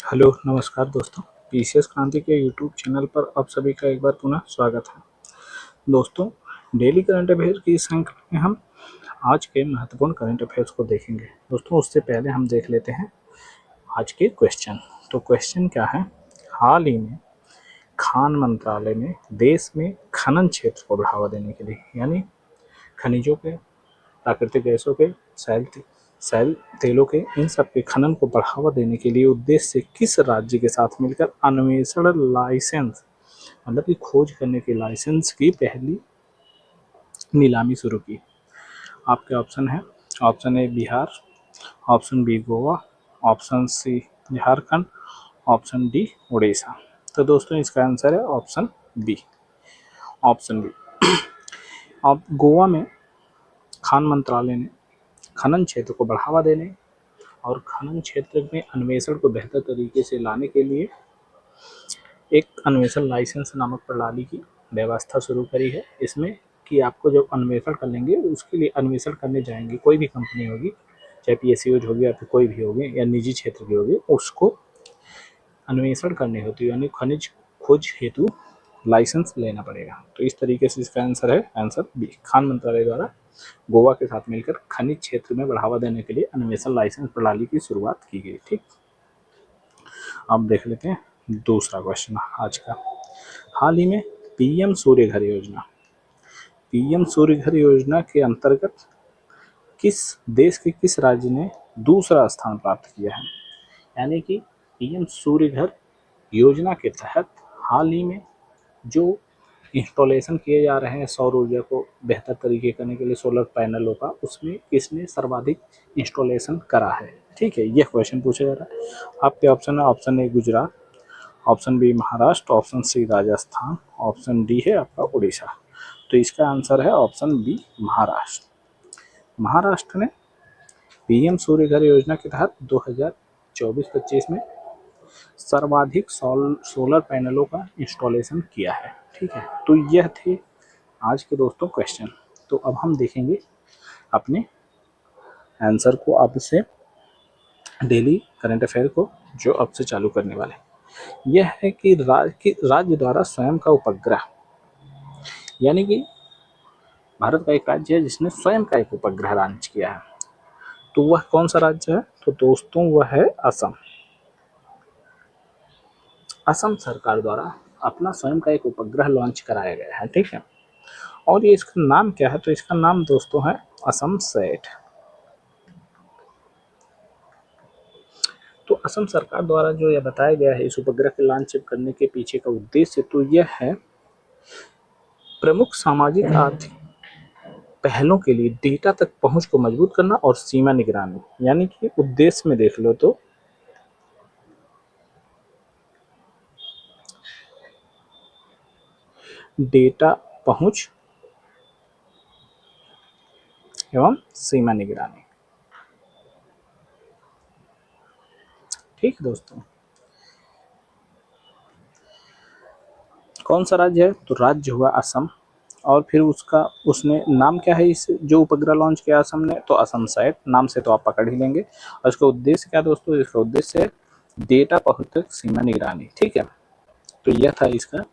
Hello नमस्कार दोस्तों। PCS क्रांति के यूट्यूब चैनल पर आप सभी का एक बार पुनः स्वागत है। दोस्तों, डेली करंट अफेयर की श्रृंखला में हम आज के महत्वपूर्ण करंट अफेयर्स को देखेंगे। दोस्तों, उससे पहले हम देख लेते हैं आज के क्वेश्चन। तो क्वेश्चन क्या है? हाल ही में खान मंत्रालय ने देश में खनन क्षेत्र को बढ़ावा देने के लिए, यानी खनिजों के, प्राकृतिक गैसों के, सैल तेलों के, इन सब के खनन को बढ़ावा देने के लिए उद्देश्य से किस राज्य के साथ मिलकर अन्वेषण लाइसेंस, मतलब कि खोज करने के लाइसेंस की पहली नीलामी शुरू की? आपके ऑप्शन है, option A Bihar, option B Goa, option C Jharkhand, option D Orissa. तो दोस्तों, इसका आंसर है ऑप्शन बी। Option B. अब गोवा में खान मंत्रालय ने खनन क्षेत्र को बढ़ावा देने और खनन क्षेत्र में अन्वेषण को बेहतर तरीके से लाने के लिए एक अन्वेषण लाइसेंस नामक प्रणाली की व्यवस्था शुरू करी है। इसमें कि आपको जब अन्वेषण कर लेंगे, उसके लिए अन्वेषण करने जाएंगे, कोई भी कंपनी होगी, चाहे पीएसयूज होगी या फिर कोई भी होगी या निजी क्षेत्र की होगी, उसको अन्वेषण करनी होती है, यानी खनिज खोज हेतु लाइसेंस लेना पड़ेगा। तो इस तरीके से इसका आंसर है आंसर बी। खान मंत्रालय द्वारा गोवा के साथ मिलकर खनिज क्षेत्र में बढ़ावा देने के लिए अन्वेषण लाइसेंस प्रणाली की शुरुआत की गई। ठीक, अब देख लेते हैं दूसरा क्वेश्चन आज का। हाल ही में पीएम सूर्य घर योजना, पीएम सूर्य घर योजना के अंतर्गत किस देश के किस राज्य ने दूसरा स्थान प्राप्त किया है? यानी कि पीएम सूर्य घर योजना के तहत हाल ही में जो इंस्टॉलेशन किए जा रहे हैं सौर ऊर्जा को बेहतर तरीके करने के लिए सोलर पैनलों का, उसमें किसने सर्वाधिक इंस्टॉलेशन करा है? ठीक है, यह क्वेश्चन पूछा जा रहा है। आपके ऑप्शन है, option A Gujarat, option B Maharashtra, option C Rajasthan, option D है आपका उड़ीसा। तो इसका आंसर है ऑप्शन बी महाराष्ट्र। महाराष्ट्र ने पीएम सूर्य घर योजना के तहत 2024-25 में सर्वाधिक सोलर पैनलों का इंस्टॉलेशन किया है। ठीक है, तो यह थे आज के दोस्तों क्वेश्चन। तो अब हम देखेंगे अपने आंसर को, आपसे डेली करंट अफेयर को जो अब से चालू करने वाले, यह है कि राज्य द्वारा स्वयं का उपग्रह, यानी कि भारत का एक राज्य है जिसने स्वयं का एक उपग्रह लॉन्च किया है। तो वह कौन सा राज्य है? तो दोस्तों, वह है असम। असम सरकार द्वारा अपना स्वयं का एक उपग्रह लॉन्च कराया गया है। ठीक है, और ये इसका नाम क्या है? तो इसका नाम दोस्तों है असम सैट। तो असम सरकार द्वारा जो यह बताया गया है इस उपग्रह के लॉन्च करने के पीछे का उद्देश्य, तो यह है प्रमुख सामाजिक आर्थिक पहलों के लिए डेटा तक पहुंच को मजबूत करना और सीमा निगरानी, यानी कि उद्देश्य में देख लो तो डेटा पहुंच एवं सीमा निगरानी। ठीक दोस्तों, कौन सा राज्य है? तो राज्य हुआ असम, और फिर उसने नाम क्या है इस जो उपग्रह लॉन्च किया असम ने? तो असम सैट। नाम से तो आप पकड़ ही लेंगे। और इसका उद्देश्य क्या दोस्तों? इसका उद्देश्य है डेटा पहुंच तक सीमा निगरानी। ठीक है, तो यह था इसका।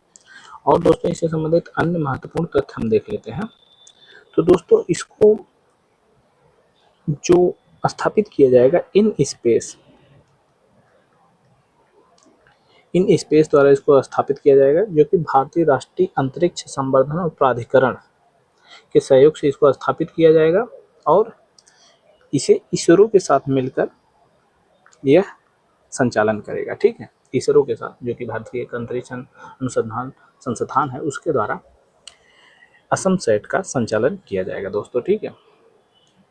और दोस्तों, इससे संबंधित अन्य महत्वपूर्ण तथ्य हम देख लेते हैं। तो दोस्तों, इसको जो स्थापित किया जाएगा इन स्पेस द्वारा इसको स्थापित किया जाएगा, जो कि भारतीय राष्ट्रीय अंतरिक्ष संवर्धन और प्राधिकरण के सहयोग से इसको स्थापित किया जाएगा, और इसे इसरो के साथ मिलकर यह संचालन करेगा। ठीक है, इसरो के साथ, जो कि भारतीय अंतरिक्ष अनुसंधान संस्थान है, उसके द्वारा असम सैट का संचालन किया जाएगा दोस्तों। ठीक है,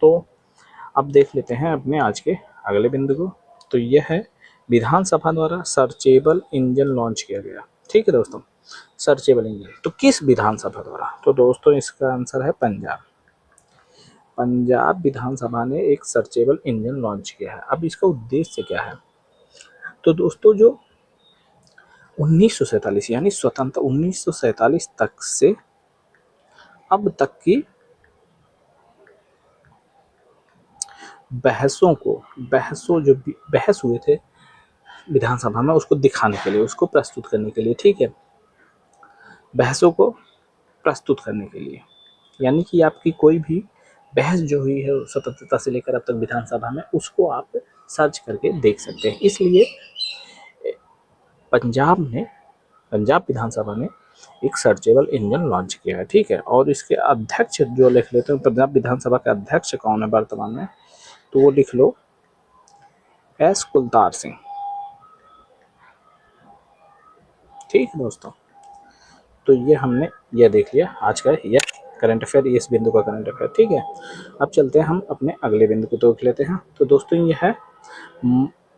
तो अब देख लेते हैं अपने आज के अगले बिंदु को। तो यह है विधानसभा द्वारा सर्चेबल इंजन लॉन्च किया गया। ठीक है दोस्तों, सर्चेबल इंजन तो किस विधानसभा द्वारा? तो दोस्तों, इसका आंसर है पंजाब। पंजाब विधानसभा ने एक सर्चेबल इंजन लॉन्च किया है। अब इसका उद्देश्य क्या है? तो दोस्तों, जो 1947 यानी स्वतंत्र 1947 तक से अब तक की बहस हुए थे विधानसभा में उसको दिखाने के लिए, उसको प्रस्तुत करने के लिए, ठीक है, बहसों को प्रस्तुत करने के लिए। यानी कि आपकी कोई भी बहस जो हुई है स्वतंत्रता से लेकर अब तक विधानसभा में, उसको आप सर्च करके देख सकते हैं। इसलिए पंजाब विधानसभा ने एक सर्चेबल इंजन लॉन्च किया है, ठीक है। और इसके अध्यक्ष जो लिख लेते हैं, पंजाब विधानसभा के अध्यक्ष कौन है वर्तमान में, तो वो लिख लो एस कुलतार सिंह, ठीक है दोस्तों। तो ये हमने ये देख लिया आज का यह करंट अफेयर, इस बिंदु का करंट अफेयर, ठीक है। अब चलते हैं हम अपने अगले बिंदु को देख लेते हैं। तो दोस्तों ये है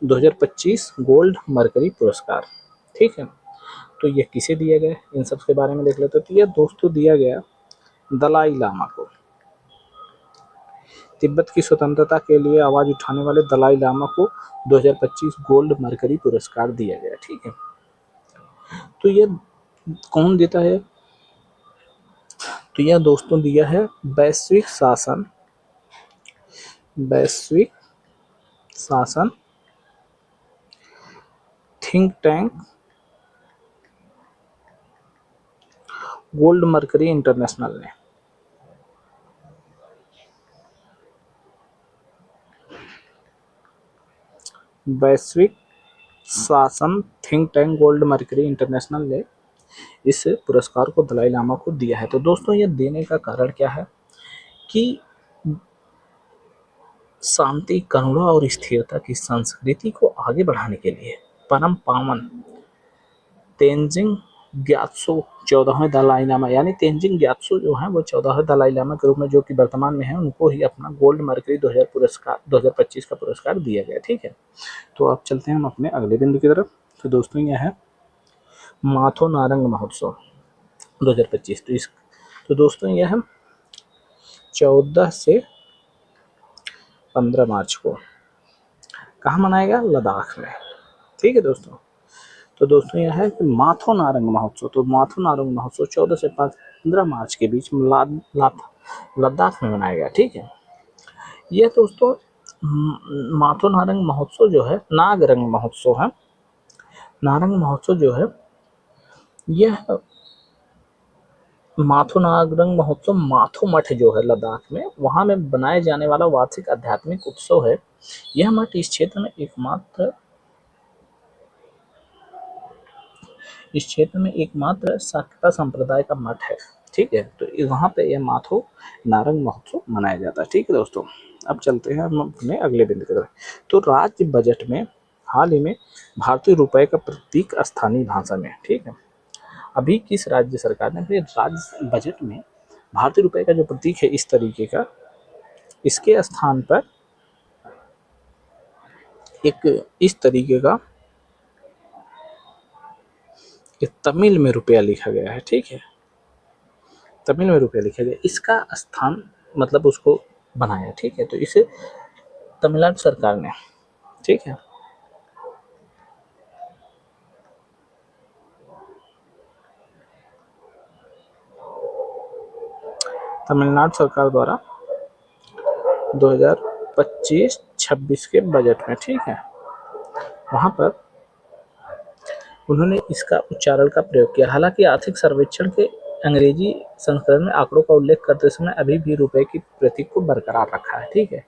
2025 गोल्ड मरकरी पुरस्कार, ठीक है। तो ये किसे दिया गया, इन सब के बारे में देख लेते हैं। तो ये दोस्तों दिया गया दलाई लामा को। तिब्बत की स्वतंत्रता के लिए आवाज उठाने वाले दलाई लामा को 2025 गोल्ड मरकरी पुरस्कार दिया गया, ठीक है। तो ये कौन देता है, तो यह दोस्तों दिया है वैश्विक शासन think tank gold mercury international ने। वैश्विक शासन think tank gold mercury international ने इस पुरस्कार को दलाई लामा को दिया है। तो दोस्तों ये देने का कारण क्या है कि शांति, करुणा और स्थिरता की संस्कृति को आगे बढ़ाने के लिए परम पावन तेंजिंग ग्यात्सो 14वें दलाई लामा, यानी तेंजिंग ग्यात्सो जो है वो 14वें दलाई लामा के रूप में, जो कि वर्तमान में है, उनको ही अपना गोल्ड मरकरी 2025 का पुरस्कार दिया गया, ठीक है। तो अब चलते हैं हम अपने अगले बिंदु की तरफ। तो दोस्तों यह है माथो नारंग महोत्सव 2025। तो दोस्तों यह है 14 से 15 मार्च को कहाँ मनाएगा, लद्दाख में, ठीक है दोस्तों। तो दोस्तों यह है कि माथो नारंग महोत्सव, तो माथो नारंग महोत्सव 14 से 15 मार्च के बीच में लद्दाख में मनाया गया, ठीक है। यह दोस्तों माथो नारंग महोत्सव जो है नागरंग महोत्सव है। नारंग महोत्सव जो है यह माथो नागरंग महोत्सव माथो मठ जो है लद्दाख में, वहाँ में बनाए जाने वाला वार्षिक आध्यात्मिक उत्सव है। यह मठ इस क्षेत्र में एकमात्र शाक्ता संप्रदाय का मठ है, ठीक है। तो वहाँ पे यह माथो नारंग महोत्सव मनाया जाता है, ठीक है दोस्तों। अब चलते हैं हम अपने अगले बिंदु की तरफ। तो राज्य बजट में हाल ही में भारतीय रुपए का प्रतीक स्थानीय भाषा में, ठीक है। अभी किस राज्य सरकार ने अपने राज्य बजट में भारतीय रुपए का जो प्रतीक है इस तरीके का, इसके स्थान पर एक इस तरीके का तमिल में रुपया लिखा गया है, ठीक है। तमिल में रुपया लिखा गया, इसका स्थान मतलब उसको बनाया, ठीक है। तो इसे तमिलनाडु सरकार ने, ठीक है, तमिलनाडु सरकार द्वारा 2025-26 के बजट में, ठीक है, वहाँ पर उन्होंने इसका उच्चारण का प्रयोग किया। हालांकि आर्थिक सर्वेक्षण के अंग्रेजी संस्करण में आंकड़ों का उल्लेख करते समय अभी भी रुपए की प्रतीक को बरकरार रखा है, ठीक है।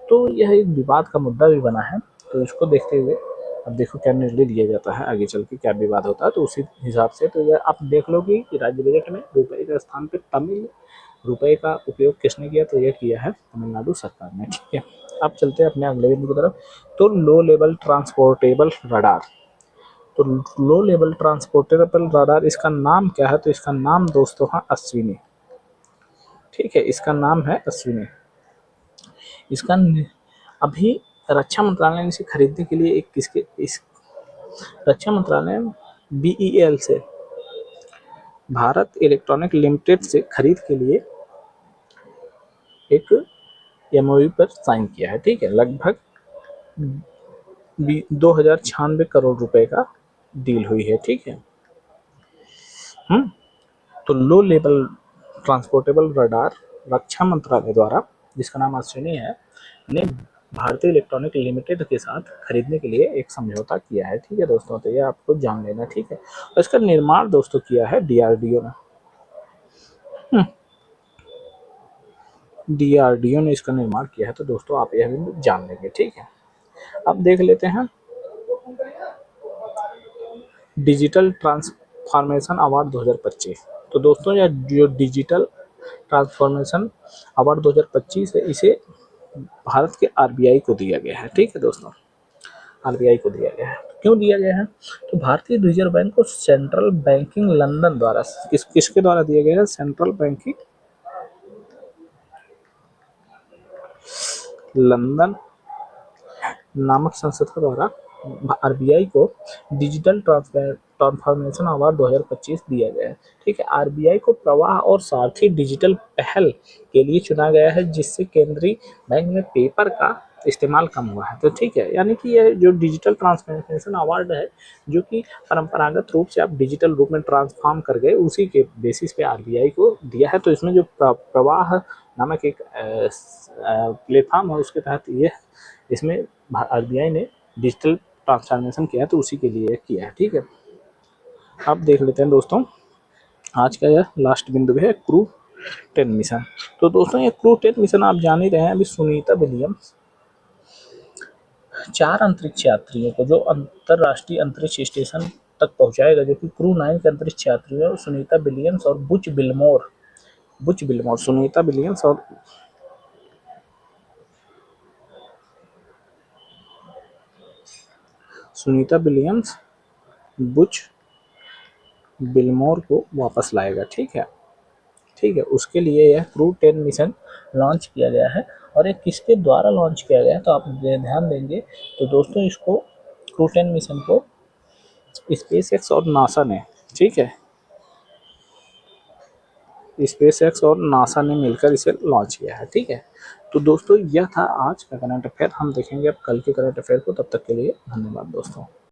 तो यह एक विवाद का मुद्दा भी बना है। तो इसको देखते हुए अब देखो क्या निर्णय लिया जाता है, आगे चल के क्या विवाद होता है, तो उसी हिसाब से तो यह आप देख लो कि राज्य बजट में रुपए के स्थान पर तमिल रुपए का उपयोग किसने किया, तो यह किया है तमिलनाडु सरकार ने, ठीक है। अब चलते हैं अपने अगले बिंदु की तरफ। तो लो लेवल ट्रांसपोर्टेबल रडार, तो लो लेवल ट्रांसपोर्टेबल रडार इसका नाम क्या है, तो इसका नाम दोस्तों है अश्विनी, ठीक है। इसका नाम है अश्विनी। इसका अभी रक्षा मंत्रालय ने इसे खरीदने के लिए रक्षा मंत्रालय BEL से भारत इलेक्ट्रॉनिक लिमिटेड से खरीद के लिए एक MOU पर साइन किया है, ठीक है। लगभग 2096 करोड़ रुपए का डील हुई है, ठीक है। तो लो लेवल ट्रांसपोर्टेबल रडार रक्षा मंत्रालय द्वारा, जिसका नाम अश्विनी है, ने भारतीय इलेक्ट्रॉनिक लिमिटेड के साथ खरीदने के लिए एक समझौता किया है। ठीक है दोस्तों, तो ये आपको जान लेना। ठीक है, और इसका निर्माण दोस्तों किया है डीआरडीओ ने। डीआरडीओ ने इसका निर्माण किया है, तो दोस्तों आप यह भी जान लेंगे। ठीक है, अब देख लेते हैं डिजिटल ट्रांसफॉर्मेशन अवार्ड 2025। तो दोस्तों यह जो डिजिटल ट्रांसफॉर्मेशन अवार्ड 2025 है, इसे भारत के आरबीआई को दिया गया है। ठीक है दोस्तों, आरबीआई को दिया गया है। क्यों दिया गया है? तो भारतीय रिजर्व बैंक को सेंट्रल बैंकिंग लंदन द्वारा किसके द्वारा दिया गया है? सेंट्रल बैंकिंग लंदन नामक संस्था द्वारा आरबीआई को डिजिटल ट्रांसफॉर्मेशन अवार्ड 2025 दिया गया है। ठीक है, आरबीआई को प्रवाह और सारथी डिजिटल पहल के लिए चुना गया है, जिससे केंद्रीय बैंक में पेपर का इस्तेमाल कम हुआ है। तो ठीक है, यानी कि यह जो डिजिटल ट्रांसफॉर्मेशन अवार्ड है, जो कि परंपरागत रूप से आप डिजिटल रूप में ट्रांसफॉर्म कर गए, उसी के बेसिस पे आरबीआई को दिया है। तो इसमें जो प्रवाह नामक एक प्लेटफॉर्म है, उसके तहत ये इसमें आरबीआई ने डिजिटल ट्रांसफॉर्मेशन किया है, तो उसी के लिए किया है। ठीक है, अब देख लेते हैं दोस्तों, आज का यह लास्ट बिंदु है क्रू 10 मिशन। तो दोस्तों ये क्रू 10 मिशन आप जान ही रहे हैं। अभी सुनीता विलियम्स 4 अंतरिक्ष यात्रियों को जो अंतरराष्ट्रीय अंतरिक्ष स्टेशन तक पहुंचाएगा, जो कि क्रू 9 के अंतरिक्ष यात्रियों सुनीता विलियम्स और बुच बिलमोर सुनीता विलियम्स और सुनीता विलियम्स बुच बिलमोर को वापस लाएगा। ठीक है, ठीक है, उसके लिए यह क्रू 10 मिशन लॉन्च किया गया है। और ये किसके द्वारा लॉन्च किया गया है, तो आप ध्यान देंगे तो दोस्तों इसको क्रू 10 मिशन को स्पेस एक्स और नासा ने, ठीक है, स्पेस एक्स और नासा ने मिलकर इसे लॉन्च किया है। ठीक है, तो दोस्तों यह था आज का करंट अफेयर। हम देखेंगे अब कल के करंट अफेयर को। तब तक के लिए धन्यवाद दोस्तों।